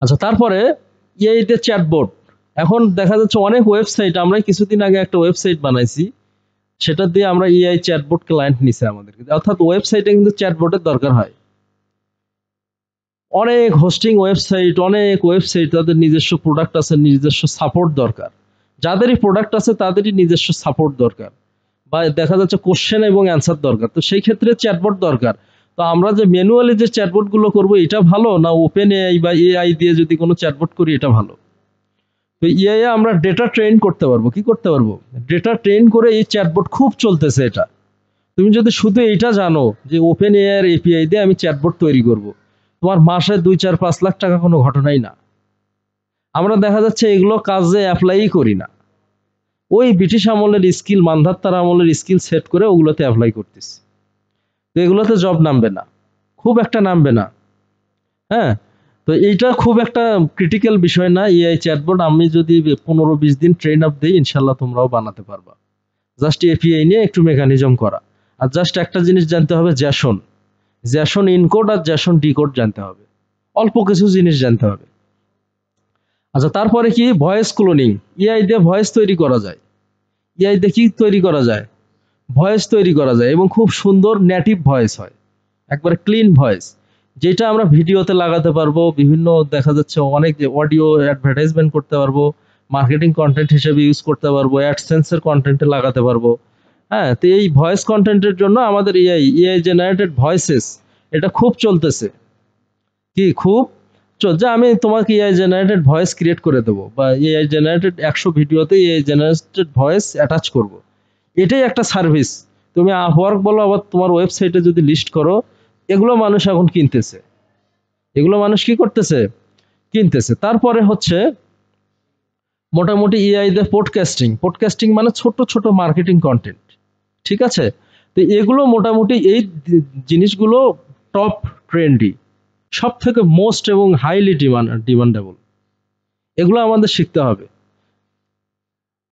আচ্ছা, তারপরে এআই তে চ্যাটবট। এখন দেখা যাচ্ছে অনেক ওয়েবসাইট, আমরা কিছুদিন আগে একটা ওয়েবসাইট বানাইছি, সেটা দিয়ে আমরা এআই চ্যাটবট ক্লায়েন্ট নিছে আমাদেরকে, অর্থাৎ ওয়েবসাইটে কিন্তু চ্যাটবটের দরকার হয়। অনেক ওয়েবসাইট তাদের নিজস্ব প্রোডাক্ট আছে, নিজস্ব সাপোর্ট দরকার। যাদেরই প্রোডাক্ট আছে তাদেরই নিজস্ব সাপোর্ট দরকার, বা দেখা যাচ্ছে কোশ্চেন এবং অ্যান্সার দরকার। তো সেই ক্ষেত্রে চ্যাটবট দরকার। তো আমরা যে ম্যানুয়ালি যে চ্যাটবট গুলো করবো, এটা ভালো না ওপেন এআই বা এআই দিয়ে যদি কোনো চ্যাটবট করি, এটা ভালো? তো এআই এ আমরা ডেটা ট্রেন করতে পারবো। কি করতে পারবো? ডেটা ট্রেন করে এই চ্যাটবট খুব চলতেছে এটা। তুমি যদি শুধু এইটা জানো যে ওপেন এআই এর এপিআই দিয়ে আমি চ্যাটবট তৈরি করব, তোমার মাসে 2, 4, 5 লাখ টাকা কোনো ঘটনাই না। আমরা দেখা যাচ্ছে এগুলো কাজে অ্যাপ্লাই করি না, ওই ব্রিটিশ আমলের স্কিল, মান্ধাত্তার আমলের স্কিল সেট করে ওগুলোতে অ্যাপ্লাই করতেছি। তো এগুলোতে জব নামবে না, খুব একটা নামবে না। হ্যাঁ, তো এইটা খুব একটা ক্রিটিক্যাল বিষয় না। এআই চ্যাটবট আমি যদি 15-20 দিন ট্রেন আপ দিই, ইনশাল্লাহ তোমরাও বানাতে পারবা। জাস্ট এপিআই নিয়ে একটু মেকানিজম করা, আর জাস্ট একটা জিনিস জানতে হবে, জ্যাসন জ্যাসন ইনকোড আর জ্যাসন ডিকোড জানতে হবে, অল্প কিছু জিনিস জানতে হবে। আচ্ছা, তারপরে কি ভয়েস ক্লোনিং। এআই দিয়ে ভয়েস তৈরি করা যায়। এআই দিয়ে কি তৈরি করা যায়? ভয়েস তৈরি করা যায়, এবং খুব সুন্দর নেটিভ ভয়েস হয়, একবারে ক্লিন ভয়েস, যেটা আমরা ভিডিওতে লাগাতে পারবো, বিভিন্ন দেখা যাচ্ছে অনেক অডিও অ্যাডভার্টাইজমেন্ট করতে পারবো, মার্কেটিং কন্টেন্ট হিসেবে ইউজ করতে পারবো, অ্যাডসেন্সের কন্টেন্টে লাগাতে পারবো। হ্যাঁ, তো এই ভয়েস কন্টেন্টের জন্য আমাদের এআই জেনারেটেড ভয়েসেস এটা খুব চলতেছে। কি খুব যে আমি তোমাকে এআই জেনারেটেড ভয়েস ক্রিয়েট করে দেবো, বা এআই জেনারেটেড 100 ভিডিওতে এআই জেনারেটেড ভয়েস অ্যাটাচ করব। এটাই একটা সার্ভিস। তুমি আপওয়ার্ক বলো, আবার তোমার ওয়েবসাইটে যদি লিস্ট করো, এগুলো মানুষ এখন কিনতেছে। এগুলো মানুষ কি করতেছে? কিনতেছে। তারপরে হচ্ছে মোটামুটি এআই দিয়ে পডকাস্টিং। পডকাস্টিং মানে ছোট ছোট মার্কেটিং কন্টেন্ট। ঠিক আছে? তো এগুলো মোটামুটি এই জিনিসগুলো টপ ট্রেন্ডি, সব থেকে মোস্ট এবং হাইলি ডিমান্ডেবল। এগুলো আমাদের শিখতে হবে।